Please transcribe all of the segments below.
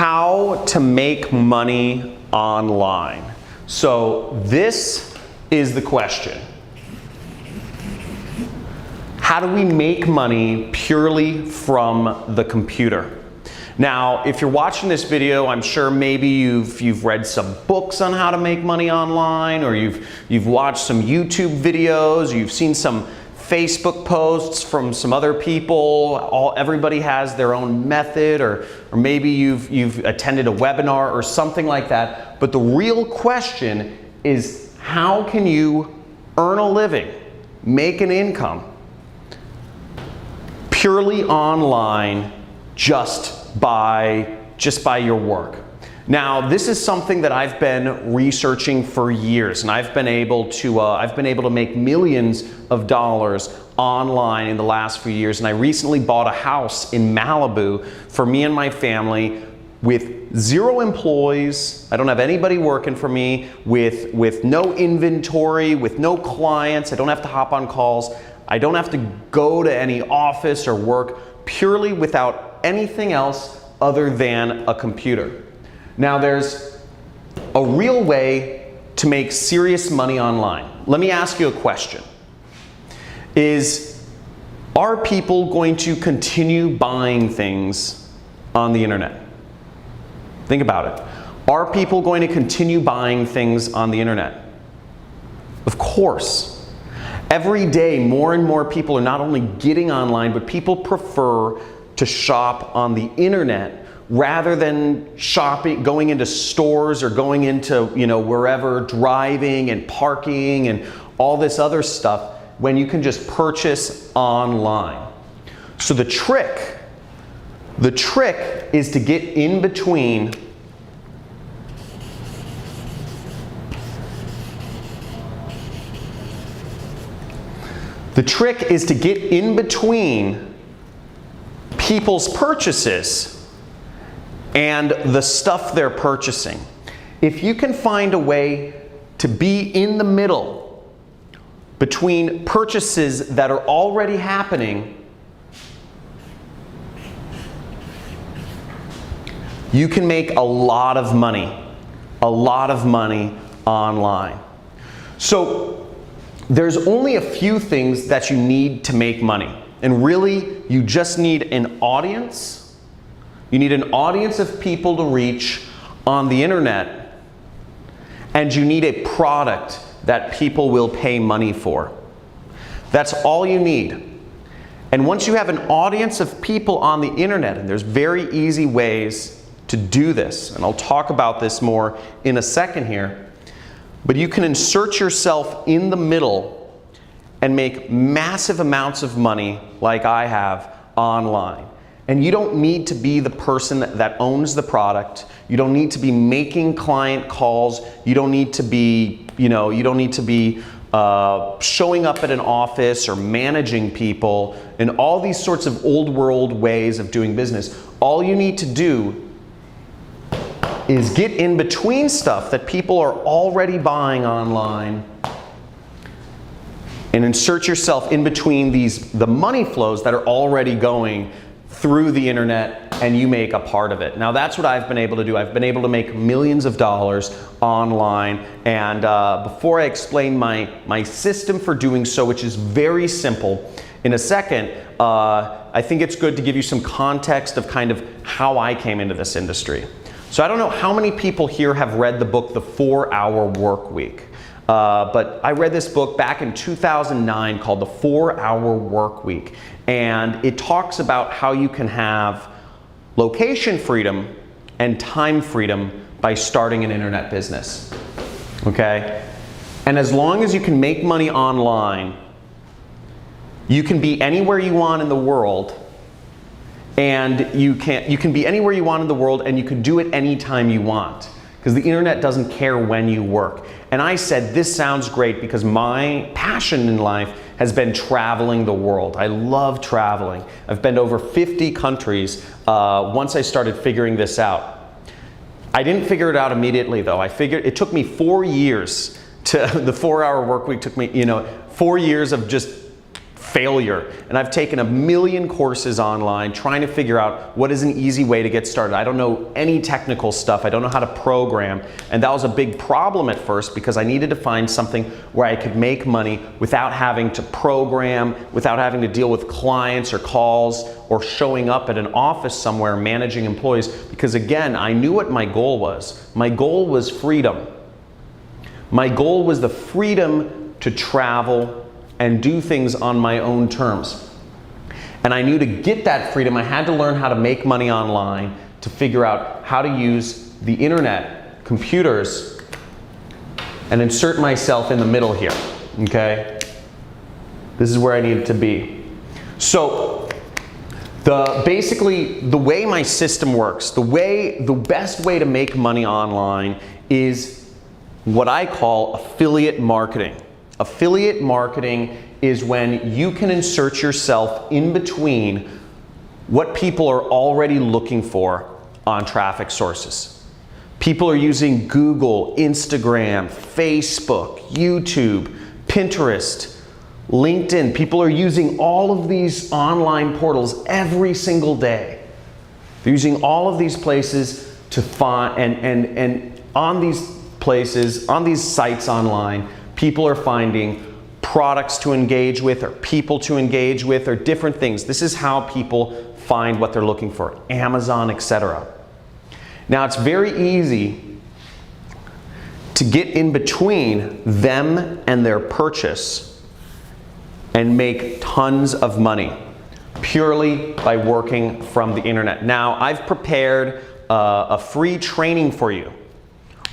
how to make money online. So this is the question. How do we make money purely from the computer? Now, if you're watching this video, I'm sure maybe you've read some books on how to make money online, or you've watched some YouTube videos, you've seen some Facebook posts from some other people. Everybody has their own method, or maybe you've attended a webinar or something like that. But the real question is, how can you earn a living, make an income purely online just by your work? Now, this is something that I've been researching for years, and I've been able to make millions of dollars online in the last few years. And I recently bought a house in Malibu for me and my family with 0 employees. I don't have anybody working for me, with no inventory, with no clients. I don't have to hop on calls. I don't have to go to any office or work, purely without anything else other than a computer. Now, there's a real way to make serious money online. Let me ask you a question. Are people going to continue buying things on the internet? Think about it. Are people going to continue buying things on the internet? Of course. Every day, more and more people are not only getting online, but people prefer to shop on the internet rather than going into stores or going into, wherever, driving and parking and all this other stuff, when you can just purchase online. So the trick is to get in between people's purchases and the stuff they're purchasing. If you can find a way to be in the middle between purchases that are already happening, you can make a lot of money online. So there's only a few things that you need to make money. And really, you just need an audience. You need an audience of people to reach on the internet, and you need a product that people will pay money for. That's all you need. And once you have an audience of people on the internet, and there's very easy ways to do this, and I'll talk about this more in a second here, but you can insert yourself in the middle and make massive amounts of money like I have online. And you don't need to be the person that owns the product. You don't need to be making client calls. You don't need to be, showing up at an office or managing people and all these sorts of old world ways of doing business. All you need to do is get in between stuff that people are already buying online and insert yourself in between the money flows that are already going through the internet, and you make a part of it. Now, that's what I've been able to do. I've been able to make millions of dollars online, and before I explain my system for doing so, which is very simple, in a second, I think it's good to give you some context of kind of how I came into this industry. So I don't know how many people here have read the book, The 4-Hour Work Week. But I read this book back in 2009 called The 4-Hour Work Week. And it talks about how you can have location freedom and time freedom by starting an internet business. Okay? And as long as you can make money online, you can be anywhere you want in the world. And you can be anywhere you want in the world, and you can do it anytime you want, because the internet doesn't care when you work. And I said, this sounds great, because my passion in life has been traveling the world. I love traveling. I've been to over 50 countries once I started figuring this out. I didn't figure it out immediately, though. It took me 4 years the 4-Hour Work Week took me, 4 years of just failure. And I've taken a million courses online trying to figure out what is an easy way to get started. I don't know any technical stuff. I don't know how to program. And that was a big problem at first because I needed to find something where I could make money without having to program, without having to deal with clients or calls or showing up at an office somewhere managing employees. Because again, I knew what my goal was. My goal was freedom. My goal was the freedom to travel and do things on my own terms. And I knew to get that freedom, I had to learn how to make money online, to figure out how to use the internet, computers, and insert myself in the middle here, okay? This is where I needed to be. So, basically, the way my system works, the best way to make money online is what I call affiliate marketing. Affiliate marketing is when you can insert yourself in between what people are already looking for on traffic sources. People are using Google, Instagram, Facebook, YouTube, Pinterest, LinkedIn. People are using all of these online portals every single day. They're using all of these places to find, and on these places, on these sites online, people are finding products to engage with or people to engage with or different things. This is how people find what they're looking for, Amazon, etc. Now it's very easy to get in between them and their purchase and make tons of money purely by working from the internet. Now I've prepared a free training for you.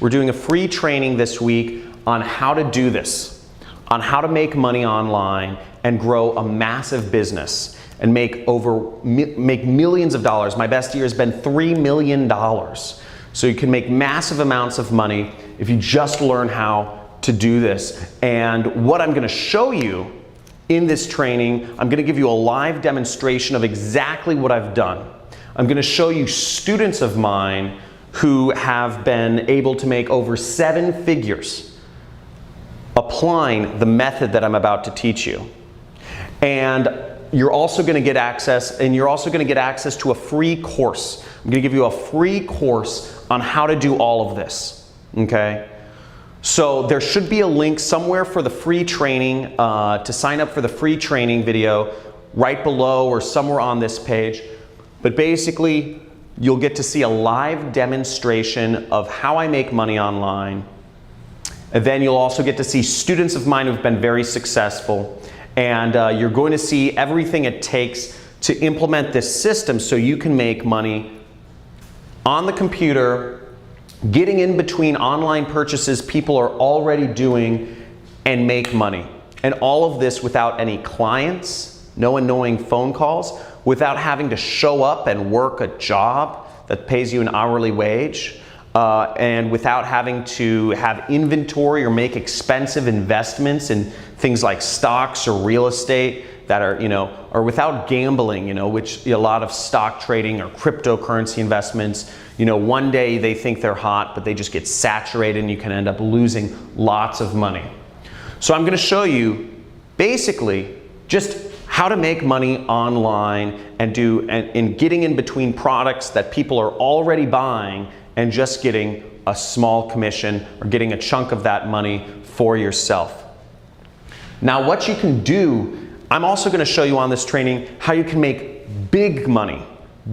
We're doing a free training this week on how to do this, on how to make money online and grow a massive business and make millions of dollars. My best year has been $3 million. So you can make massive amounts of money if you just learn how to do this. And what I'm going to show you in this training, I'm going to give you a live demonstration of exactly what I've done. I'm going to show you students of mine who have been able to make over 7 figures applying the method that I'm about to teach you. And you're also going to get access, to a free course. I'm going to give you a free course on how to do all of this, okay? So there should be a link somewhere for the free training, to sign up for the free training video right below or somewhere on this page. But basically, you'll get to see a live demonstration of how I make money online. And then you'll also get to see students of mine who've been very successful. And you're going to see everything it takes to implement this system so you can make money on the computer, getting in between online purchases people are already doing and make money. And all of this without any clients, no annoying phone calls, without having to show up and work a job that pays you an hourly wage. And without having to have inventory or make expensive investments in things like stocks or real estate that are, or without gambling, which a lot of stock trading or cryptocurrency investments, one day they think they're hot, but they just get saturated and you can end up losing lots of money. So I'm going to show you basically just how to make money online and getting in between products that people are already buying and just getting a small commission or getting a chunk of that money for yourself. Now what you can do, I'm also going to show you on this training how you can make big money,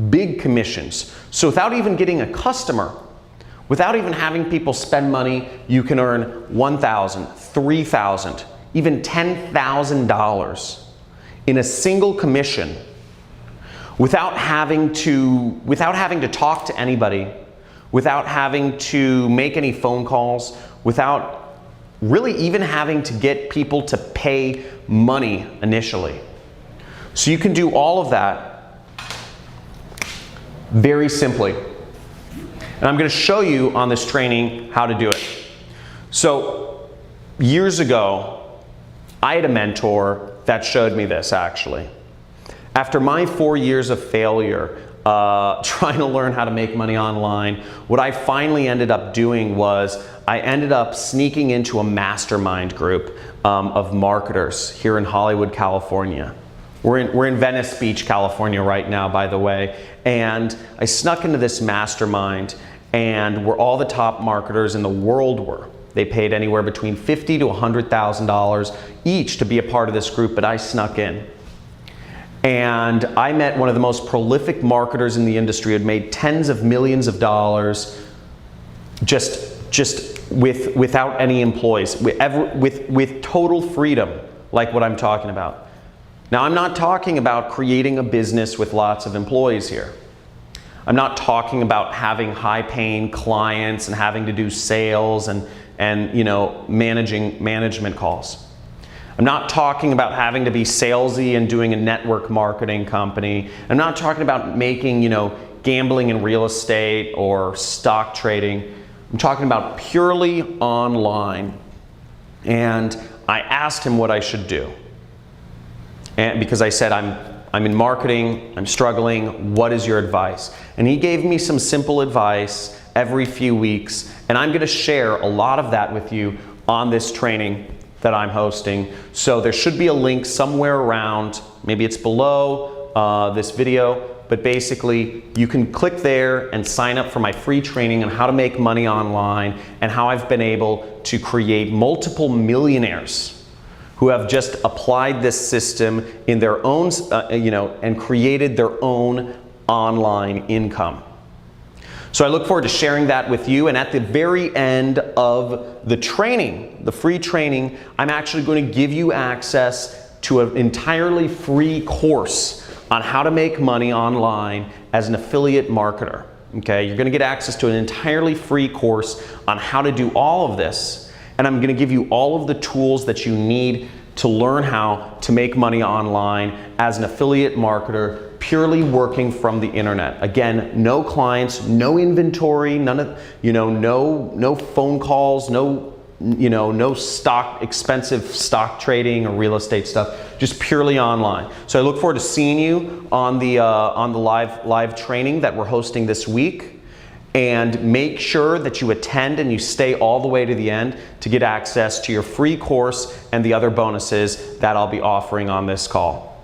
big commissions. So without even getting a customer, without even having people spend money, you can earn $1,000, $3,000, even $10,000 in a single commission without having to talk to anybody, without having to make any phone calls, without really even having to get people to pay money initially. So you can do all of that very simply. And I'm going to show you on this training how to do it. So years ago, I had a mentor that showed me this actually. After my 4 years of failure, trying to learn how to make money online. What I finally ended up doing was I ended up sneaking into a mastermind group of marketers here in Hollywood, California. We're in Venice Beach, California right now, by the way. And I snuck into this mastermind, and where all the top marketers in the world were. They paid anywhere between $50,000 to $100,000 each to be a part of this group, but I snuck in. And I met one of the most prolific marketers in the industry who had made tens of millions of dollars without any employees, with total freedom, like what I'm talking about. Now, I'm not talking about creating a business with lots of employees here. I'm not talking about having high-paying clients and having to do sales and management calls. I'm not talking about having to be salesy and doing a network marketing company. I'm not talking about making, gambling in real estate or stock trading. I'm talking about purely online. And I asked him what I should do. And because I said, I'm in marketing, I'm struggling, what is your advice? And he gave me some simple advice every few weeks, and I'm gonna share a lot of that with you on this training that I'm hosting. So there should be a link somewhere around, maybe it's below this video, but basically you can click there and sign up for my free training on how to make money online and how I've been able to create multiple millionaires who have just applied this system in their own, and created their own online income. So I look forward to sharing that with you, and at the very end of the training, the free training, I'm actually going to give you access to an entirely free course on how to make money online as an affiliate marketer. Okay, you're going to get access to an entirely free course on how to do all of this, and I'm going to give you all of the tools that you need to learn how to make money online as an affiliate marketer, purely working from the internet. Again, no clients, no inventory, none of, no phone calls, no expensive stock trading or real estate stuff, just purely online. So I look forward to seeing you on the live training that we're hosting this week. And make sure that you attend and you stay all the way to the end to get access to your free course and the other bonuses that I'll be offering on this call.